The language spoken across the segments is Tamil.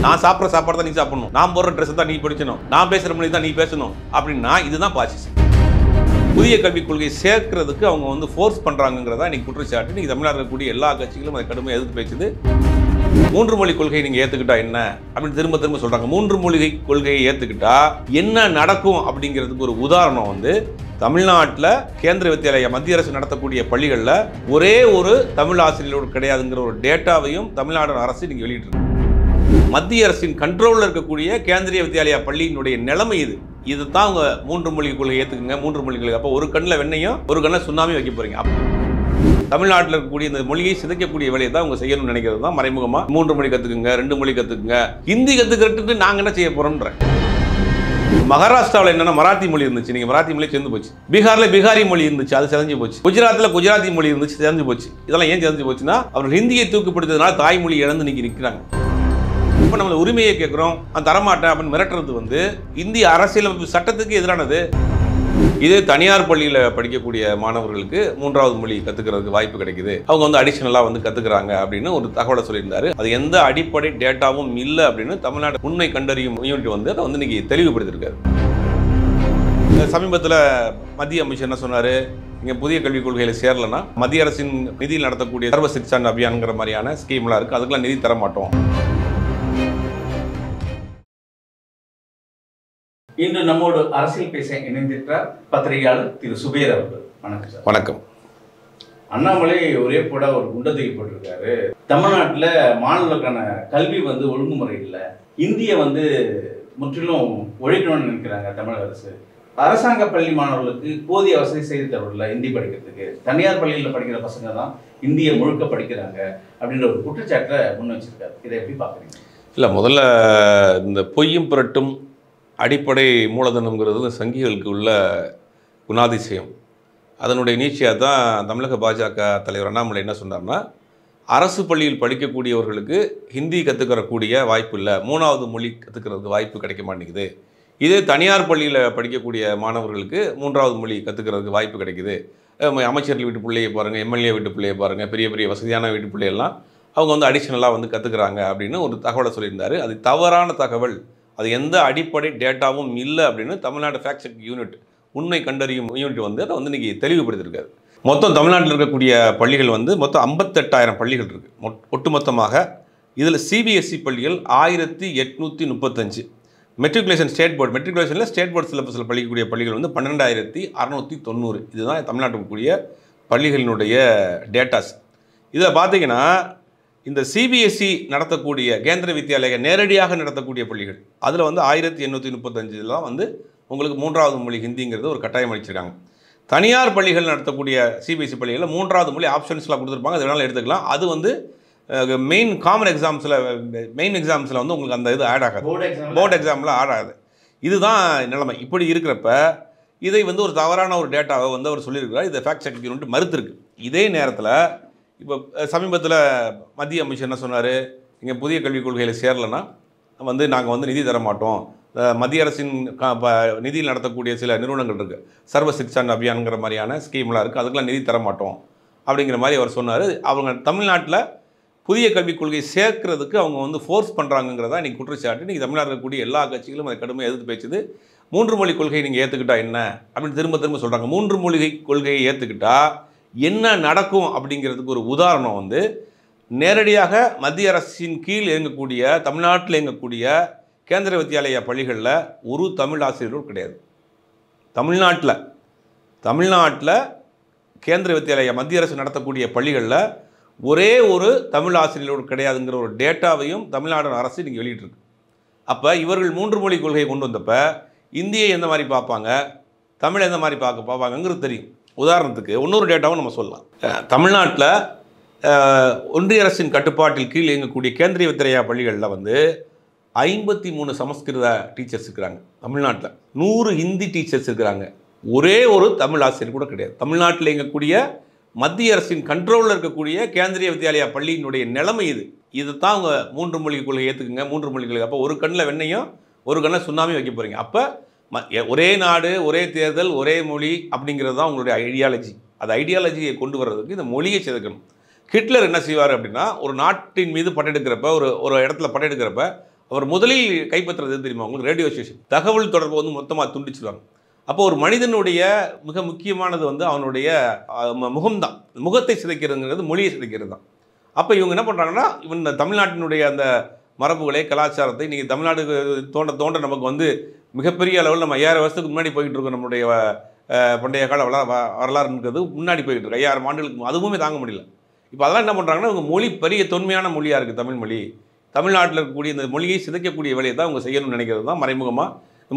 நான் சாப்பிட்ற சாப்பாடு தான் நீ சாப்பிடணும், நான் போடுற ட்ரெஸ் தான் நீ படிக்கணும், நான் பேசுகிற மொழி தான் நீ பேசணும் அப்படின்னா இதுதான் பாசிசம். புதிய கல்விக் கொள்கையை சேர்க்கிறதுக்கு அவங்க வந்து ஃபோர்ஸ் பண்ணுறாங்கிறதா இன்னைக்கு குற்றச்சாட்டு. இன்னைக்கு தமிழ்நாட்டில் இருக்கக்கூடிய எல்லா கட்சிகளும் அதை கடுமையாக எதிர்த்து பேசுது. 3 மொழி கொள்கையை நீங்கள் ஏற்றுக்கிட்டா என்ன அப்படின்னு திரும்ப திரும்ப சொல்கிறாங்க. 3 மொழி கொள்கையை ஏற்றுக்கிட்டா என்ன நடக்கும் அப்படிங்கிறதுக்கு ஒரு உதாரணம் வந்து தமிழ்நாட்டில் கேந்திர வித்யாலயா மத்திய அரசு நடத்தக்கூடிய பள்ளிகளில் ஒரே ஒரு தமிழ் ஆசிரியரோடு கிடையாதுங்கிற ஒரு டேட்டாவையும் தமிழ்நாடு அரசு நீங்கள் வெளியிட்டிருக்கு. மத்திய அரசின் கண்ட்ரோலில் இருக்கக்கூடிய கேந்திரிய வித்யாலயா பள்ளியினுடைய நிலைமை இது தான் அவங்க 3 மொழி கொள்கை ஏற்றுக்குங்க. 3 மொழி கொள்கை அப்போ ஒரு கண்ணில் வெண்ணையும் ஒரு கண்ணில் சுண்ணாமி வைக்க போகிறீங்க. தமிழ்நாட்டில் இருக்கக்கூடிய இந்த மொழியை சிதைக்கக்கூடிய வேலையை தான் அவங்க செய்யணும்னு நினைக்கிறது தான் மறைமுகமாக 3 மொழி கற்றுக்குங்க, 2 மொழி கற்றுக்குங்க, ஹிந்தி கற்றுக்கிறதுக்கு நாங்கள் என்ன செய்ய போகிறோன்ற. மகாராஷ்டிராவில் என்னன்னா மராத்தி மொழி இருந்துச்சு, நீங்கள் மராத்தி மொழி சேர்ந்து போச்சு. பீகாரில் பீகாரி மொழி இருந்துச்சு, அது செதஞ்சு போச்சு. குஜராத்தில் குஜராத்தி மொழி இருந்துச்சு, செதஞ்சு போச்சு. இதெல்லாம் ஏன் செதஞ்சு போச்சுன்னா அவர்கள் ஹிந்தியை தூக்கிப்படுத்ததுனால தாய்மொழி இழந்து இன்னைக்கு நிற்கிறாங்க. இப்போ நம்ம உரிமையை கேட்குறோம், நான் தரமாட்டேன் அப்படின்னு மிரட்டுறது வந்து இந்திய அரசியலமைப்பு சட்டத்துக்கு எதிரானது. இதே தனியார் பள்ளியில் படிக்கக்கூடிய மாணவர்களுக்கு 3வது மொழி கற்றுக்கிறதுக்கு வாய்ப்பு கிடைக்குது, அவங்க வந்து அடிஷனலாக வந்து கற்றுக்குறாங்க அப்படின்னு ஒரு தகவலை சொல்லியிருந்தாரு. அது எந்த அடிப்படை டேட்டாவும் இல்லை அப்படின்னு தமிழ்நாடு உண்மை கண்டறியும் யூனிட் வந்து அதை வந்து இன்னைக்கு தெளிவுபடுத்தியிருக்காரு. சமீபத்தில் மத்திய அமைச்சர் என்ன சொன்னார், நீங்கள் புதிய கல்விக் கொள்கையில் சேரலைன்னா மத்திய அரசின் நிதியில் நடத்தக்கூடிய சர்வ சிக்ஷா அபியான்ங்கிற மாதிரியான ஸ்கீம்லாம் இருக்குது, அதுக்கெல்லாம் நிதி தர மாட்டோம். இன்று நம்மோடு அரசியல் பேச இணைந்திருக்கிறார் பத்திரிகையாளர் திரு சுபேர் அவர்கள். வணக்கம் சார். வணக்கம். அண்ணாமலை ஒரே போட ஒரு குண்டை தூக்கி போட்டிருக்காரு. தமிழ்நாட்டில் மாணவர்களுக்கான கல்வி வந்து ஒழுங்குமுறை இல்லை, இந்தியை வந்து முற்றிலும் ஒழிக்கணும்னு நினைக்கிறாங்க தமிழக அரசு. அரசாங்க பள்ளி மாணவர்களுக்கு போதிய வசதி செய்து தரவில்லை ஹிந்தி படிக்கிறதுக்கு, தனியார் பள்ளியில் படிக்கிற பசங்க தான் இந்தியை முழுக்க படிக்கிறாங்க அப்படின்ற ஒரு குற்றச்சாட்டை முன் வச்சிருக்காரு. இதை எப்படி பார்க்குறீங்க? இல்லை, முதல்ல இந்த பொய்யும் புரட்டும் அடிப்படை மூலதனம்ங்கிறது சங்கிகளுக்கு உள்ள குணாதிசயம். அதனுடைய நீட்சியாக தான் தமிழக பாஜக தலைவர் அண்ணாமலை என்ன சொன்னார்னா, அரசு பள்ளியில் படிக்கக்கூடியவர்களுக்கு ஹிந்தி கற்றுக்கிறக்கூடிய வாய்ப்பு இல்லை, 3வது மொழி கற்றுக்கிறதுக்கு வாய்ப்பு கிடைக்க மாட்டேங்குது. இதே தனியார் பள்ளியில் படிக்கக்கூடிய மாணவர்களுக்கு 3வது மொழி கற்றுக்கிறதுக்கு வாய்ப்பு கிடைக்குது. அமைச்சர்கள் வீட்டு பிள்ளையை பாருங்கள், எம்எல்ஏ வீட்டு பிள்ளையை பாருங்கள், பெரிய பெரிய வசதியான வீட்டு பிள்ளையெல்லாம் அவங்க வந்து அடிஷ்னலாக வந்து கற்றுக்குறாங்க அப்படின்னு ஒரு தகவலை சொல்லியிருந்தார். அது தவறான தகவல், அது எந்த அடிப்படை டேட்டாவும் இல்லை அப்படின்னு தமிழ்நாடு ஃபேக்ட் செக் யூனிட் உண்மை கண்டறியும் யூனிட் வந்து அதை வந்து இன்றைக்கி தெளிவுபடுத்தியிருக்காரு. மொத்தம் தமிழ்நாட்டில் இருக்கக்கூடிய பள்ளிகள் வந்து மொத்தம் 58,000 பள்ளிகள் இருக்குது ஒட்டுமொத்தமாக. இதில் சிபிஎஸ்சி பள்ளிகள் 1835, மெட்ரிகுலேஷன் ஸ்டேட் போர்டு, மெட்ரிகுலேஷனில் ஸ்டேட் போர்டு சிலபஸில் படிக்கக்கூடிய பள்ளிகள் வந்து 12,690. இதுதான் தமிழ்நாட்டில் இருக்கக்கூடிய பள்ளிகளினுடைய டேட்டாஸ். இதில் பார்த்தீங்கன்னா இந்த சிபிஎஸ்சி நடத்தக்கூடிய கேந்திர வித்யாலயா நேரடியாக நடத்தக்கூடிய பள்ளிகள் அதில் வந்து 1835 வந்து உங்களுக்கு 3வது மொழி ஹிந்திங்கிறது ஒரு கட்டாயம் அளிச்சிருக்காங்க. தனியார் பள்ளிகள் நடத்தக்கூடிய சிபிஎஸ்சி பள்ளிகளில் 3வது மொழி ஆப்ஷன்ஸ்லாம் கொடுத்துருப்பாங்க, அது வேணாலும் எடுத்துக்கலாம். அது வந்து மெயின் காமன் எக்ஸாம்ஸில் வந்து உங்களுக்கு அந்த இது ஆட் ஆகாது, போர்டு எக்ஸாமில் ஆட் ஆகாது. இதுதான் நிலைமை. இப்படி இருக்கிறப்ப இதை வந்து ஒரு தவறான ஒரு டேட்டாவை வந்து அவர் சொல்லியிருக்கிறார். இதை ஃபேக்ட் செக் யூனிட் மறுத்திருக்கு. இதே நேரத்தில் இப்போ சமீபத்தில் மத்திய அமைச்சர் என்ன சொன்னார், நீங்கள் புதிய கல்விக் கொள்கையில் சேரலைன்னா வந்து நாங்கள் வந்து நிதி தர மாட்டோம், மத்திய அரசின் நிதியில் நடத்தக்கூடிய சில நிறுவனங்கள் இருக்குது, சர்வ சிக்ஷா அபியான்ங்கிற மாதிரியான ஸ்கீம்லாம் இருக்குது, அதுக்கெல்லாம் நிதி தர மாட்டோம் அப்படிங்கிற மாதிரி அவர் சொன்னார். அவங்க தமிழ்நாட்டில் புதிய கல்விக் கொள்கையை சேர்க்கிறதுக்கு அவங்க வந்து ஃபோர்ஸ் பண்ணுறாங்கிறதா இன்றைக்கி குற்றச்சாட்டு. இன்றைக்கி தமிழ்நாட்டில் இருக்கக்கூடிய எல்லா கட்சிகளும் அதை கடுமையாக எதிர்த்து பேசுது. 3 மொழி கொள்கையை நீங்கள் ஏற்றுக்கிட்டா என்ன அப்படின்னு திரும்ப திரும்ப சொல்கிறாங்க. 3 மொழி கொள்கையை ஏற்றுக்கிட்டா என்ன நடக்கும் அப்படிங்கிறதுக்கு ஒரு உதாரணம் வந்து நேரடியாக மத்திய அரசின் கீழ் இயங்கக்கூடிய தமிழ்நாட்டில் இயங்கக்கூடிய கேந்திர வித்யாலயா பள்ளிகளில் ஒரு தமிழ் ஆசிரியரும் கிடையாது. தமிழ்நாட்டில் கேந்திர வித்யாலயா மத்திய அரசு நடத்தக்கூடிய பள்ளிகளில் ஒரே ஒரு தமிழ் ஆசிரியரோடு கிடையாதுங்கிற ஒரு டேட்டாவையும் தமிழ்நாடு அரசு இன்றைக்கி வெளியிட்டிருக்கு. அப்போ இவர்கள் 3 மொழி கொள்கையை கொண்டு வந்தப்போ இந்தியை எந்த மாதிரி பார்ப்பாங்க, தமிழை எந்த மாதிரி பார்ப்பாங்கங்கிறது தெரியும். உதாரணத்துக்கு இன்னொரு டேட்டாவும் நம்ம சொல்லலாம். தமிழ்நாட்டில் ஒன்றிய அரசின் கட்டுப்பாட்டில் கீழ் இயங்கக்கூடிய கேந்திரிய வித்யாலயா பள்ளிகளில் வந்து 53 சமஸ்கிருத டீச்சர்ஸ் இருக்கிறாங்க. தமிழ்நாட்டில் 100 ஹிந்தி டீச்சர்ஸ் இருக்கிறாங்க. ஒரே ஒரு தமிழ் ஆசிரியர் கூட கிடையாது. தமிழ்நாட்டில் இயங்கக்கூடிய மத்திய அரசின் கண்ட்ரோலில் இருக்கக்கூடிய கேந்திரிய வித்யாலயா பள்ளியினுடைய நிலைமை இது தான் அவங்க 3 மொழி கொள்கை ஏற்றுக்குங்க, 3 மொழி கொள்கை. அப்போ ஒரு கண்ணில் வெண்ணையும் ஒரு கண்ணில் சுண்ணாமி வைக்க போகிறீங்க. அப்போ ஒரே நாடு, ஒரே தேர்தல், ஒரே மொழி அப்படிங்கிறது தான் உங்களுடைய ஐடியாலஜி. அந்த ஐடியாலஜியை கொண்டு வர்றதுக்கு இந்த மொழியை செதுக்கணும். ஹிட்லர் என்ன செய்வார் அப்படின்னா, ஒரு நாட்டின் மீது படையெடுக்கிறப்ப, ஒரு இடத்துல படையெடுக்கிறப்ப அவர் முதலில் கைப்பற்றுறது தெரியுமா உங்களுக்கு? Radio station. தகவல் தொடர்பு வந்து மொத்தமாக துண்டிச்சிடுவாங்க. அப்போ ஒரு மனிதனுடைய மிக முக்கியமானது வந்து அவனுடைய முகம்தான். முகத்தை சிதைக்கிறதுங்கிறது மொழியை சிதைக்கிறது தான். அப்போ இவங்க என்ன பண்ணுறாங்கன்னா, இவன் இந்த தமிழ்நாட்டினுடைய அந்த மரபுகளை, கலாச்சாரத்தை இன்றைக்கி தமிழ்நாடு தோண்ட தோண்ட நமக்கு வந்து மிகப்பெரிய அளவில் நம்ம 5000 வருஷத்துக்கு முன்னாடி போய்கிட்டு இருக்கோம். நம்முடைய பண்டைய கால வரலாறுன்றது முன்னாடி போய்கிட்டு இருக்கு. 5000 ஆண்டுகளுக்கு அதுவுமே தாங்க முடியல. இப்போ அதெல்லாம் என்ன பண்ணுறாங்கன்னா, இவங்க மொழி பெரிய தொன்மையான மொழியாக இருக்குது தமிழ் மொழி. தமிழ்நாட்டில் இருக்கக்கூடிய இந்த மொழியை சிதைக்கக்கூடிய வேலையை தான் அவங்க செய்யணும்னு நினைக்கிறது தான் மறைமுகமாக.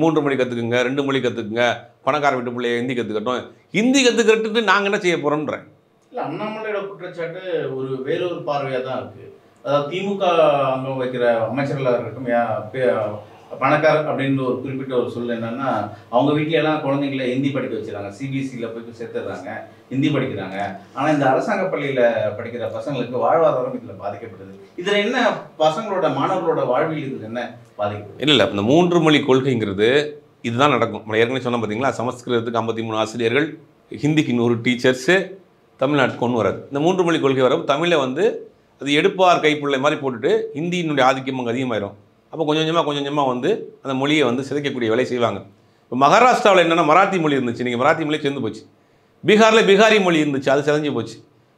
3 மொழி கற்றுக்குங்க, 2 மொழி கற்றுக்குங்க, பணக்கார வீட்டு பிள்ளைய ஹிந்தி கற்றுக்கட்டும். ஹிந்தி கற்றுக்கிட்டு நாங்கள் என்ன செய்ய போகிறோன்றேன். இல்லை, அண்ணாமலையோட குற்றச்சாட்டு வேறொரு பார்வையாக தான் இருக்குது. அதாவது திமுக அங்கம் வைக்கிற அமைச்சர்களாக இருக்கட்டும், பணக்காரர் அப்படின்னு ஒரு குறிப்பிட்ட ஒரு சொல் என்னன்னா, அவங்க வீட்டிலலாம் குழந்தைங்கள ஹிந்தி படிக்க வச்சுருக்காங்க. சிபிஎஸ்சியில் போய் சேர்த்துடுறாங்க, ஹிந்தி படிக்கிறாங்க. ஆனால் இந்த அரசாங்க பள்ளியில் படிக்கிற பசங்களுக்கு வாழ்வாதாரம் இதில் பாதிக்கப்படுது. இதில் என்ன பசங்களோட மாணவர்களோட வாழ்வில் இதுக்கு என்ன பாதிக்கப்படுது? இல்லை, இந்த 3 மொழி கொள்கைங்கிறது இதுதான் நடக்கும். நம்ம ஏற்கனவே சொன்ன பார்த்தீங்களா, சமஸ்கிருதத்துக்கு 53 ஆசிரியர்கள், ஹிந்திக்கு 100 டீச்சர்ஸு தமிழ்நாட்டுக்கு கொண்டு வராது. இந்த 3 மொழி கொள்கை வரும். தமிழை வந்து அது எடுப்பார் கைப்பிள்ளை மாதிரி போட்டுட்டு ஹிந்தியினுடைய ஆதிக்கம் அங்கே அதிகமாயிரும். அப்போ கொஞ்சம் கொஞ்சமாக வந்து அந்த மொழியை வந்து சிதைக்கக்கூடிய வேலை செய்வாங்க. இப்போ மகாராஷ்டிராவில் என்னென்னா மராத்தி மொழி இருந்துச்சு, நீங்கள் மராத்தி மொழி சேர்ந்து போச்சு. பீகாரில் பீகாரி மொழி இருந்துச்சு, அது சிதைஞ்சு போச்சு.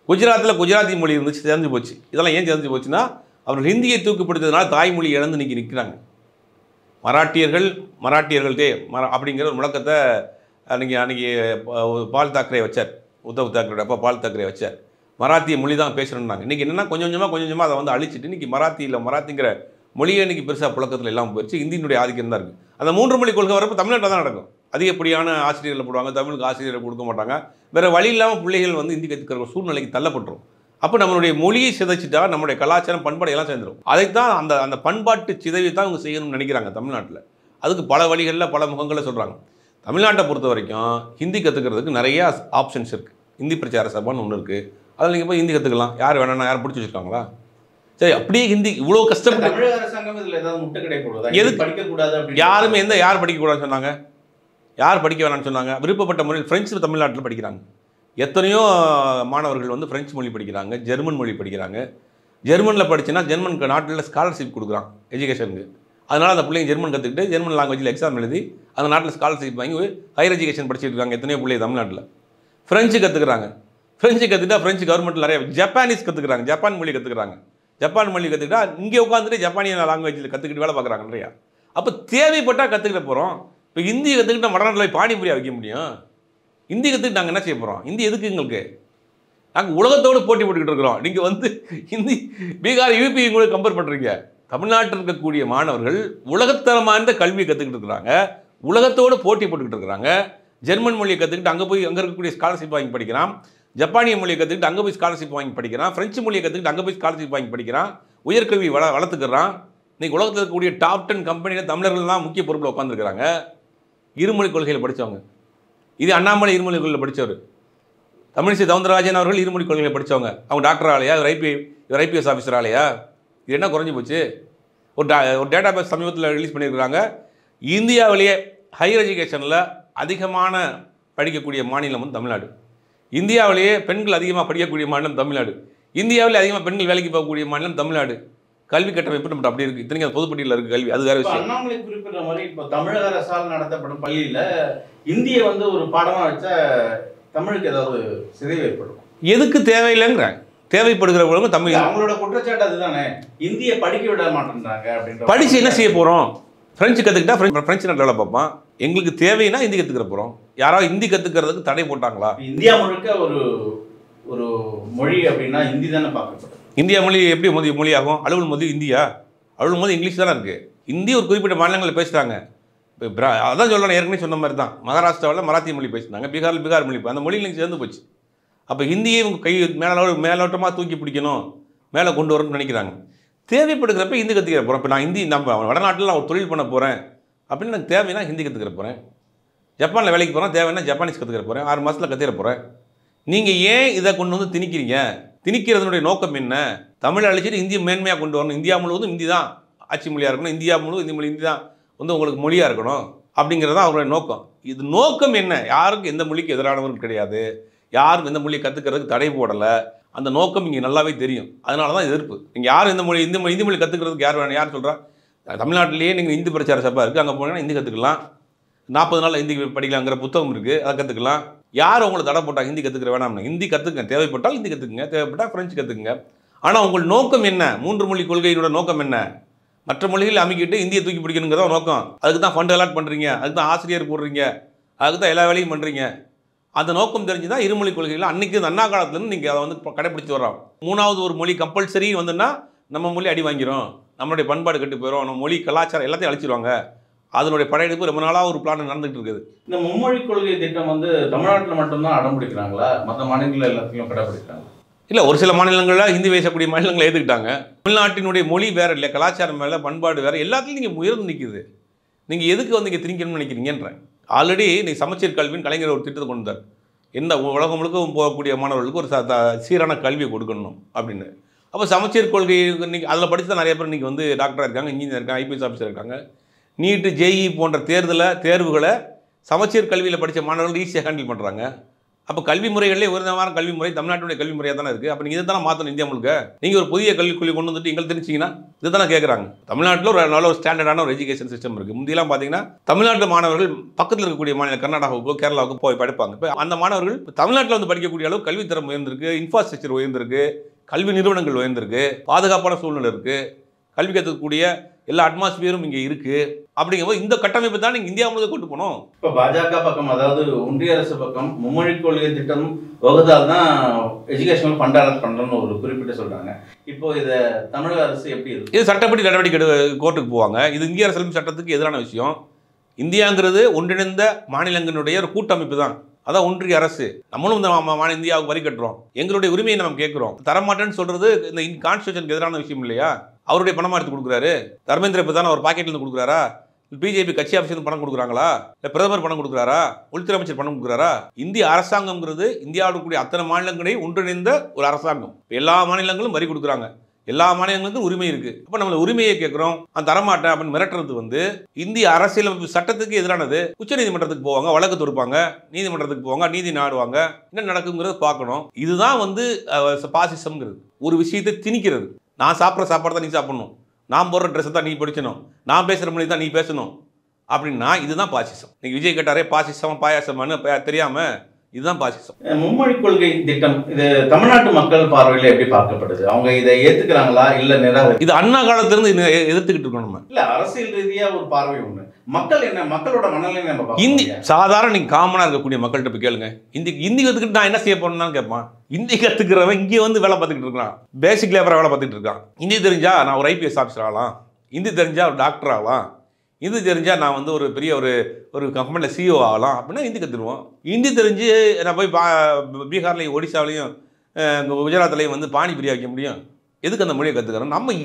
குஜராத்தில் குஜராத்தி மொழி இருந்துச்சு, சிதைஞ்சு போச்சு. இதெல்லாம் ஏன் சிதைஞ்சு போச்சுன்னா, அவர்கள் ஹிந்தியை தூக்குப்படுத்ததுனால தாய்மொழி இழந்து இன்றைக்கி நிற்கிறாங்க. மராட்டியர்கள்டே அப்படிங்கிற ஒரு முழக்கத்தை அன்றைக்கி பால் தாக்கரே வச்சார். உத்தவ் தாக்கரே அப்பா பால் தாக்கரே வச்சார். மராத்திய மொழி தான் பேசுகிறேன்னாங்க. இன்றைக்கி என்னென்னா கொஞ்சம் கொஞ்சமாக அதை வந்து அழிச்சிட்டு இன்றைக்கி மராத்திங்கிற மொழியை இன்றைக்கி பெருசாக புழக்கத்தில் எல்லாம் போயிடுச்சு. ஹிந்தியினுடைய ஆதிக்கம் தான் இருக்குது. அந்த 3 மொழி கொள்கை வரப்போ தமிழ்நாட்டில் தான் நடக்கும். அதிகப்படியான ஆசிரியர்களை போடுவாங்க, தமிழுக்கு ஆசிரியரை கொடுக்க மாட்டாங்க. வேறு வழி இல்லாமல் பிள்ளைகள் வந்து ஹிந்தி கற்றுக்கிற சூழ்நிலைக்கு தள்ளப்பட்டுரும். அப்போ நம்மளுடைய மொழியை சிதைச்சிட்டா நம்மளுடைய கலாச்சாரம் பண்பாடு எல்லாம் சேர்ந்துடும். அதைத்தான் அந்த பண்பாட்டு சிதைவை தான் இவங்க செய்யணும்னு நினைக்கிறாங்க தமிழ்நாட்டில். அதுக்கு பல வழிகளில் பல முகங்களில் சொல்கிறாங்க. தமிழ்நாட்டை பொறுத்த வரைக்கும் ஹிந்தி கற்றுக்கிறதுக்கு நிறையா ஆப்ஷன்ஸ் இருக்குது. ஹிந்தி பிரச்சார சபான்னு ஒன்று இருக்குது. அதில் நீங்கள் போய் ஹிந்தி கற்றுக்கலாம். யார் வேணா யாரும் பிடிச்சி வச்சுருக்காங்களா? சரி, அப்படியே ஹிந்தி இவ்வளோ கஷ்டப்பட்டு தமிழக அரசாங்கம் இதில் ஏதாவது முட்டுக்கடை போடுவதா? எதுக்கு படிக்கக்கூடாது? யாருமே யார் படிக்கக்கூடாதுன்னு சொன்னாங்க? யார் படிக்க வேணாம்னு சொன்னாங்க? விருப்பப்பட்ட முறையில் ஃப்ரெஞ்சு தமிழ்நாட்டில் படிக்கிறாங்க. எத்தனையோ மாணவர்கள் வந்து ஃப்ரெஞ்சு மொழி படிக்கிறாங்க, ஜெர்மன் மொழி படிக்கிறாங்க. ஜெர்மனில் படிச்சுன்னா ஜெர்மன் நாட்டில் ஸ்காலர்ஷிப் கொடுக்குறான் எஜுகேஷனுக்கு. அதனால் அந்த பிள்ளைங்க ஜெர்மன் கற்றுக்கிட்டு ஜெர்மன் லாங்குவேஜில் எக்ஸாம் எழுதி அந்த நாட்டில் ஸ்காலர்ஷிப் வாங்கி ஹையர் எஜுகேஷன் படிச்சுட்டு இருக்காங்க எத்தனையோ பிள்ளைங்க தமிழ்நாட்டில். ஃப்ரெஞ்சு கற்றுக்குறாங்க. ஃப்ரெஞ்சு கற்றுக்கிட்டா ஃப்ரெஞ்சு கவர்மெண்ட்டில் நிறைய ஜப்பானீஸ் கற்றுக்குறாங்க, ஜப்பான் மொழி கற்றுக்குறாங்க. ஜப்பான் மொழி கற்றுக்கிட்டா இங்கே உட்காந்துட்டு ஜப்பானிய லாங்குவேஜில் கற்றுக்கிட்டு வேலை பார்க்குறாங்க நிறையா. அப்போ தேவைப்பட்டால் கற்றுக்கிட்ட போகிறோம். இப்போ ஹிந்தி கற்றுக்கிட்டால் வடநாட்டில் பானிபூரியாக வைக்க முடியும்? ஹிந்தி கற்றுக்கிட்டு நாங்கள் என்ன செய்ய போகிறோம்? ஹிந்தி எதுக்கு எங்களுக்கு? நாங்கள் உலகத்தோடு போட்டி போட்டுக்கிட்டு இருக்கிறோம். நீங்கள் வந்து ஹிந்தி பீகார் யூபி கூட கம்பேர் பண்ணுறீங்க. தமிழ்நாட்டில் இருக்கக்கூடிய மாணவர்கள் உலகத்தரமான கல்வியை கற்றுக்கிட்டு இருக்கிறாங்க, உலகத்தோடு போட்டி போட்டுக்கிட்டு இருக்கிறாங்க. ஜெர்மன் மொழியை கற்றுக்கிட்டு அங்கே இருக்கக்கூடிய ஸ்காலர்ஷிப் வாங்கி படிக்கிறான். ஜப்பானிய மொழியை கற்றுக்கிட்டு அங்கே போய் ஸ்காலர்ஷிப் வாங்கி படிக்கிறான். ஃப்ரெஞ்சு மொழியை கற்றுக்கிட்டு அங்கே போய் ஸ்காலர்ஷிப் வாங்கி படிக்கிறான். உயர்கல்வி வளர்த்துக்கிறான். இன்றைக்கி உலகத்தில் இருக்கக்கூடிய டாப் 10 கம்பெனியில் தமிழர்கள் தான் முக்கிய பொறுப்பில் உட்காந்துருக்கிறாங்க. இருமொழி கொள்கையில் படித்தவங்க. இது அண்ணாமலை இருமொழி கொள்கையில் படித்தவர். தமிழிசை சவுந்தரராஜன் அவர்கள் இருமொழி கொள்கையில் படித்தவங்க. அவங்க டாக்டர் ஆலையா, இவர் ஐபிஎஸ் ஆஃபீஸர் ஆலையா? இது என்ன குறைஞ்சி போச்சு? ஒரு டேட்டா பேஸ் சமீபத்தில் ரிலீஸ் பண்ணியிருக்கிறாங்க. இந்தியாவிலேயே ஹையர் எஜுகேஷனில் அதிகமான படிக்கக்கூடிய மாநிலம் வந்து தமிழ்நாடு. இந்தியாவிலேயே பெண்கள் அதிகமாக படிக்கக்கூடிய மாநிலம் தமிழ்நாடு. இந்தியாவிலே அதிகமாக பெண்கள் வேலைக்கு போகக்கூடிய மாநிலம் தமிழ்நாடு. கல்வி கட்டமைப்பு நம்ம அப்படி இருக்குது. இத்தனைக்கும் பொதுப்பட்டியலில் இருக்குது கல்வி. அது வேறு விஷயம். அண்ணாமலை குறிப்பிட்ட மாதிரி இப்போ தமிழக அரசால் நடத்தப்படும் பள்ளியில் இந்தியை வந்து ஒரு பாடமாக வச்சா தமிழுக்கு ஏதாவது சிதைவு ஏற்படும்? எதுக்கு தேவையில்லைங்கிறேன். தேவைப்படுகிறவங்களும் தமிழ். அவங்களோட குற்றச்சாட்டு அதுதானே, இந்தியை படிக்க விட மாட்டேன்றாங்க அப்படின்ற. படித்து என்ன செய்ய போகிறோம்? ஃப்ரெஞ்சு கற்றுக்கிட்டா ஃப்ரெஞ்சு நாட்டில் வேலை பார்ப்பான். எங்களுக்கு தேவைன்னா ஹிந்தி கற்றுக்கிற போகிறோம். யாராவது ஹிந்தி கற்றுக்கிறதுக்கு தடை போட்டாங்களா? இந்தியா முழுக்க ஒரு மொழி அப்படின்னா ஹிந்தி தானே பார்க்கப்படுது. இந்தியா மொழி எப்படி மொழி ஆகும்? அலுவல் மொழி இந்தியா, அலுவல் மொழி இங்கிலீஷ் தானே இருக்குது. ஹிந்தி ஒரு குறிப்பிட்ட மாநிலங்களில் பேசுகிறாங்க. இப்போ அதான் சொல்லணும், ஏற்கனவே சொன்ன மாதிரி தான். மகாராஷ்டிராவில் மராத்தி மொழி பேசுனாங்க, பீகாரில் பீகார் மொழி. அந்த மொழியில் சேர்ந்து போச்சு. அப்போ ஹிந்தியை இவங்க கை மேலோட்டமாக தூக்கி பிடிக்கணும், மேலே கொண்டு வரணும்னு நினைக்கிறாங்க. தேவைப்படுகிறப்ப ஹிந்தி கற்றுக்கிற போகிறேன். இப்போ நான் ஹிந்தி நம்ம வடநாட்டில் நான் ஒரு தொழில் பண்ண போகிறேன் அப்படின்னு எனக்கு தேவைன்னா ஹிந்தி கற்றுக்கிற போகிறேன். ஜப்பானில் வேலைக்கு போகிறேன், தேவைன்னா ஜப்பானீஸ் கற்றுக்கிற போகிறேன். 6 மாதத்தில் கற்றுக்கிற போகிறேன். நீங்கள் ஏன் இதை கொண்டு வந்து திணிக்கிறீங்க? திணிக்கிறதுனுடைய நோக்கம் என்ன? தமிழை அழிச்சிட்டு இந்தியை மேன்மையாக கொண்டு வரணும். இந்தியா முழுவதும் ஹிந்தி தான் ஆட்சி மொழியாக இருக்கணும், இந்தியா முழுவதும் இந்தி மொழி ஹிந்தி தான் வந்து உங்களுக்கு மொழியாக இருக்கணும் அப்படிங்கிறது தான் அவருடைய நோக்கம். இது நோக்கம் என்ன? யாருக்கும் எந்த மொழிக்கு எதிரானவர்கள் கிடையாது, யாரும் எந்த மொழியை கற்றுக்கிறதுக்கு தடை போடலை. அந்த நோக்கம் இங்கே நல்லாவே தெரியும். அதனால தான் எதிர்ப்பு. நீங்கள் யாரும் இந்த மொழி இந்தி மொழி கற்றுக்கிறதுக்கு யார் சொல்கிறா? தமிழ்நாட்டிலேயே நீங்கள் இந்தி பிரச்சார சபா இருக்குது, அங்கே போனீங்கன்னா ஹிந்தி கற்றுக்கலாம். 40 நாளில் ஹிந்தி படிக்கலாங்கிற புத்தகம் இருக்குது, அதை கற்றுக்கலாம். யார் உங்களை தடை போட்டால் ஹிந்தி கற்றுக்கிற வேணாம்னா? ஹிந்தி கற்றுக்குங்க, தேவைப்பட்டால் ஹிந்தி கற்றுக்குங்க, தேவைப்பட்டால் ஃப்ரெஞ்சு கற்றுக்குங்க. ஆனால் உங்கள் நோக்கம் என்ன? 3 மொழி கொள்கையோட நோக்கம் என்ன? மற்ற மொழிகள் அமைக்கிட்டு இந்தியை தூக்கி பிடிக்கணுங்கிறத நோக்கம். அதுக்கு தான் ஃபண்ட் அலாட் பண்ணுறீங்க, அதுக்கு தான் ஆசிரியர் போடுறீங்க, அதுக்கு தான் எல்லா வேலையும் பண்ணுறீங்க. அந்த நோக்கம் தெரிஞ்சு தான் இருமொழி கொள்கைகள் அன்றைக்கி அண்ணா காலத்துலேருந்து நீங்கள் அதை வந்து கடைப்பிடிச்சி வரோம். 3வது ஒரு மொழி கம்பல்சரி வந்துன்னா நம்ம மொழி அடி வாங்கிடும், நம்மளுடைய பண்பாடு கெட்டு போயிடும், நம்ம மொழி கலாச்சாரம் எல்லாத்தையும் அழிச்சிருவாங்க. அதனுடைய படையெடுப்பு ரொம்ப நாளாக ஒரு பிளான் நடந்துகிட்டு இருக்குது. இந்த மும்மொழி கொள்கை திட்டம் வந்து தமிழ்நாட்டில் மட்டும்தான் அடம்பிடிக்கிறாங்களா, மற்ற மாநிலங்கள் எல்லாத்தையும் கடைப்பிடிக்கிறாங்க? இல்லை, ஒரு சில மாநிலங்களில் ஹிந்தி பேசக்கூடிய மாநிலங்களை ஏற்றுக்கிட்டாங்க. தமிழ்நாட்டினுடைய மொழி வேறு இல்லை, கலாச்சாரம் வேறு, பண்பாடு வேறு, எல்லாத்துலையும் நீங்கள் உயர்ந்து நிற்குது. நீங்கள் எதுக்கு வந்து இங்கே திணிக்கணும்னு நினைக்கிறீங்கன்றேன். ஆல்ரெடி நீங்கள் சமச்சீர் கல்வின்னு கலைஞர் ஒரு திட்டத்தை கொண்டு வந்தார். எந்த உலகம் முழுக்க போகக்கூடிய மாணவர்களுக்கு ஒரு சீரான கல்வியை கொடுக்கணும் அப்படின்னு. அப்போ சமச்சீர் கொள்கை இன்றைக்கி அதில் படித்து தான் நிறைய பேர் இன்றைக்கி வந்து டாக்டராக இருக்காங்க, இன்ஜினியர் இருக்காங்க, ஐபிஎஸ் ஆஃபீஸர் இருக்காங்க. நீட்டு, ஜேஇ போன்ற தேர்வுகளை சமச்சீர் கல்வியில் படித்த மாணவர்கள் ஈஸியாக ஹேண்டில் பண்ணுறாங்க. அப்போ கல்வி முறைகளே உயர்ந்தமான கல்வி முறை தமிழ்நாட்டுடைய கல்வி முறையாக தானே இருக்குது. அப்போ நீங்கள் இதை தானே மாற்றணும் இந்தியா முழுக்க. நீங்கள் ஒரு புதிய கல்விக்குள்ளே கொண்டு வந்துட்டு எங்களை தெரிஞ்சிங்கன்னா இதை தானே கேட்குறாங்க. தமிழ்நாட்டில் ஒரு நல்ல ஒரு ஸ்டாண்டர்டான ஒரு எஜுகேஷன் சிஸ்டம் இருக்குது. முந்தியெல்லாம் பார்த்தீங்கன்னா தமிழ்நாட்டு மாணவர்கள் பக்கத்தில் இருக்கக்கூடிய மாநில கர்நாடகாவுக்கோ கேரளாவுக்கோ போய் படிப்பாங்க. இப்போ அந்த மாணவர்கள் தமிழ்நாட்டில் வந்து படிக்கக்கூடிய அளவு கல்வித்தரம் உயர்ந்திருக்கு, இன்ஃப்ராஸ்ட்ரக்சர் உயர்ந்திருக்கு, கல்வி நிறுவனங்கள் உயர்ந்திருக்கு, பாதுகாப்பான சூழ்நிலை இருக்குது, கல்வி கற்றுக்கக்கூடிய எல்லா அட்மாஸ்பியரும் இங்கே இருக்குது. அப்படிங்கும்போது இந்த கட்டமைப்பு தான் நீங்கள் இந்தியா முழுக்க கொண்டு போகணும். இப்போ பாஜக பக்கம், அதாவது ஒன்றிய அரசு பக்கம் மும்மொழி கொள்கை திட்டம் வகுதால் தான் எஜுகேஷனல் ஃபண்ட் அலாட் பண்ணுறோன்னு ஒரு குறிப்பிட்டு சொல்கிறாங்க. இப்போ இதை தமிழக அரசு எப்படி இருக்கு? இது சட்டப்படி நடவடிக்கை கோர்ட்டுக்கு போவாங்க. இது இந்திய அரசியலமைப்பு சட்டத்துக்கு எதிரான விஷயம். இந்தியாங்கிறது ஒன்றிணைந்த மாநிலங்களுடைய ஒரு கூட்டமைப்பு தான். அதான் ஒன்றிய அரசு. நம்மளும் இந்த இந்தியாவுக்கு வரி கட்டுறோம், எங்களுடைய உரிமையை நம்ம கேட்குறோம். தரமாட்டேன்னு சொல்கிறது இந்த கான்ஸ்டியூஷனுக்கு எதிரான விஷயம் இல்லையா? அவருடைய பணமாக எடுத்து கொடுக்குறாரு. தர்மேந்திர பிரதான் அவர் பாக்கெட்லேருந்து கொடுக்குறாரா? பிஜேபி கட்சி ஆஃபீஸ்லேருந்து பணம் கொடுக்குறாங்களா? இல்லை பிரதமர் பணம் கொடுக்குறாரா? உள்துறை அமைச்சர் பணம் கொடுக்குறாரா? இந்திய அரசாங்கம்ங்கிறது இந்தியாவில் கூடிய அத்தனை மாநிலங்களையும் ஒன்றிணைந்த ஒரு அரசாங்கம். எல்லா மாநிலங்களும் வரி கொடுக்குறாங்க, எல்லா மாநிலங்களுக்கும் உரிமை இருக்குது. அப்போ நம்ம உரிமையை கேட்குறோம், அந்த தரமாட்டேன் அப்படின்னு மிரட்டுறது வந்து இந்திய அரசியலமைப்பு சட்டத்துக்கு எதிரானது. உச்சநீதிமன்றத்துக்கு போவாங்க, வழக்கு தொடுப்பாங்க, நீதிமன்றத்துக்கு போவாங்க, நீதி நாடுவாங்க, என்ன நடக்குங்கிறத பார்க்கணும். இதுதான் வந்து பாசிசம்ங்கிறது. ஒரு விஷயத்தை திணிக்கிறது. நான் சாப்பிட்ற சாப்பாடு தான் நீ சாப்பிடணும், நான் போடுற ட்ரெஸ்ஸை தான் நீ படிக்கணும், நான் பேசுகிற மொழி தான் நீ பேசணும் அப்படின்னா இதுதான் பாசிசம். நீங்கள் விஜய் கேட்டாரே பாசிசம் பாயாசமானு தெரியாமல் இதுதான் பாசிசம். மும்மொழி கொள்கை திட்டம் இது தமிழ்நாட்டு மக்கள் பார்வையில் எப்படி பார்க்கப்படுது? அவங்க இதை ஏற்றுக்கிறாங்களா இல்லை நிராகரி? இது அண்ணா காலத்திலிருந்து எதிர்த்துக்கிட்டு இருக்கோம். நம்ம இல்லை, அரசியல் ரீதியாக ஒரு பார்வை ஒன்று, மக்கள் என்ன, மக்களோட மனநிலை நம்ம ஹிந்தி சாதாரண நீங்கள் காமனாக இருக்கக்கூடிய மக்கள்கிட்ட போய் கேளுங்க. ஹிந்தி கற்றுக்கிட்டு நான் என்ன செய்ய போறேன்னு கேட்பான். ஹிந்தி கற்றுக்கிறவன் இங்கே வந்து வேலை பார்த்துக்கிட்டு இருக்கான், பேசிக் லேபராக வேலை பார்த்துக்கிட்டு இருக்கான். ஹிந்தி தெரிஞ்சா நான் ஒரு ஐபிஎஸ் ஆஃபீஸர் ஆகலாம், ஹிந்தி தெரிஞ்சா ஒரு டாக்டர் ஆகலாம், ஹிந்தி தெரிஞ்சால் நான் வந்து ஒரு பெரிய ஒரு கம்பெனியில் சிஇஓ ஆகலாம் அப்படின்னா ஹிந்தி கற்றுருவோம். ஹிந்தி தெரிஞ்சு நான் போய் பீகார்லையும் ஒடிசாவிலையும் குஜராத்லையும் வந்து பானிபூரி வைக்க முடியும்? எதுக்கு அந்த மொழியை கற்றுக்கிறோம்? நம்ம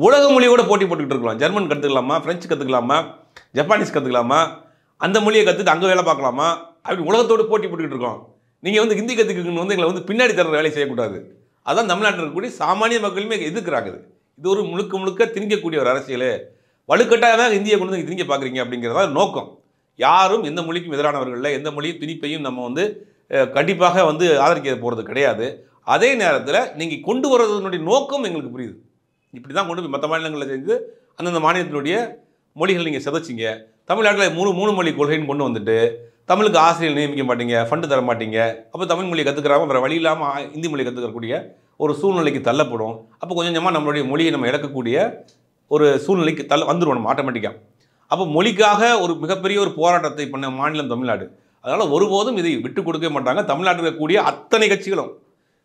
உலக மொழியோட போட்டி போட்டுக்கிட்டு இருக்கலாம். ஜெர்மன் கற்றுக்கலாமா, ஃப்ரெஞ்சு கற்றுக்கலாமா, ஜப்பானீஸ் கற்றுக்கலாமா, அந்த மொழியை கற்றுட்டு அங்கே வேலை பார்க்கலாமா, அப்படி உலகத்தோடு போட்டி போட்டுக்கிட்டு இருக்கோம். நீங்கள் வந்து ஹிந்தி கற்றுக்கணும்னு வந்து எங்களை வந்து பின்னாடி தர வேலை செய்யக்கூடாது. அதான் தமிழ்நாட்டில் இருக்கக்கூடிய சாமானிய மக்களுமே எதிர்க்கிறாங்க. இது ஒரு முழுக்க திணிக்கக்கூடிய ஒரு அரசியல். வலுக்கட்டாக தான் இந்தியை கொண்டு வந்து திணிக்க பார்க்குறீங்க அப்படிங்கிறதா நோக்கம். யாரும் எந்த மொழிக்கும் எதிரானவர்கள் இல்லை, எந்த மொழியும் திணிப்பையும் நம்ம வந்து கண்டிப்பாக வந்து ஆதரிக்க போகிறது கிடையாது. அதே நேரத்தில் நீங்கள் கொண்டு வர்றதுனுடைய நோக்கம் எங்களுக்கு புரியுது. இப்படி தான் கொண்டு போய் மற்ற மாநிலங்களில் செஞ்சு அந்தந்த மாநிலத்தினுடைய மொழிகள் நீங்கள் சிதைச்சிங்க. தமிழ்நாட்டில் மூணு மொழி கொள்கைன்னு கொண்டு வந்துட்டு தமிழுக்கு ஆசிரியர் நியமிக்க மாட்டீங்க, ஃபண்டு தர மாட்டீங்க. அப்போ தமிழ் மொழியை கற்றுக்கிறாம வேறு வழி இல்லாமல் ஹிந்தி மொழியை கற்றுக்கக்கூடிய ஒரு சூழ்நிலைக்கு தள்ளப்படும். அப்போ கொஞ்சம் கொஞ்சமாக நம்மளுடைய மொழியை நம்ம இழக்கக்கூடிய ஒரு சூழ்நிலைக்கு வந்துடுவோம் நம்ம ஆட்டோமேட்டிக்காக. அப்போ மொழிக்காக ஒரு மிகப்பெரிய ஒரு போராட்டத்தை பண்ண மாநிலம் தமிழ்நாடு. அதனால் ஒருபோதும் இதை விட்டு கொடுக்கவே மாட்டாங்க. தமிழ்நாட்டில் இருக்கக்கூடிய அத்தனை கட்சிகளும்,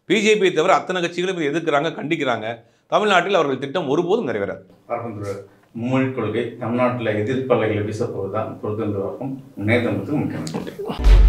பிஜேபியை தவிர அத்தனை கட்சிகளும் இதை எதிர்க்கிறாங்க, கண்டிக்கிறாங்க. தமிழ்நாட்டில் அவர்கள் திட்டம் ஒருபோதும் நிறைவேறாது. மும்மொழி கொள்கை தமிழ்நாட்டில் எதிர்ப்பலைகளை வீசப்போவதுதான் பொறுத்திருந்ததாகும். நேர்ந்ததுக்கு மிக்க நன்றி.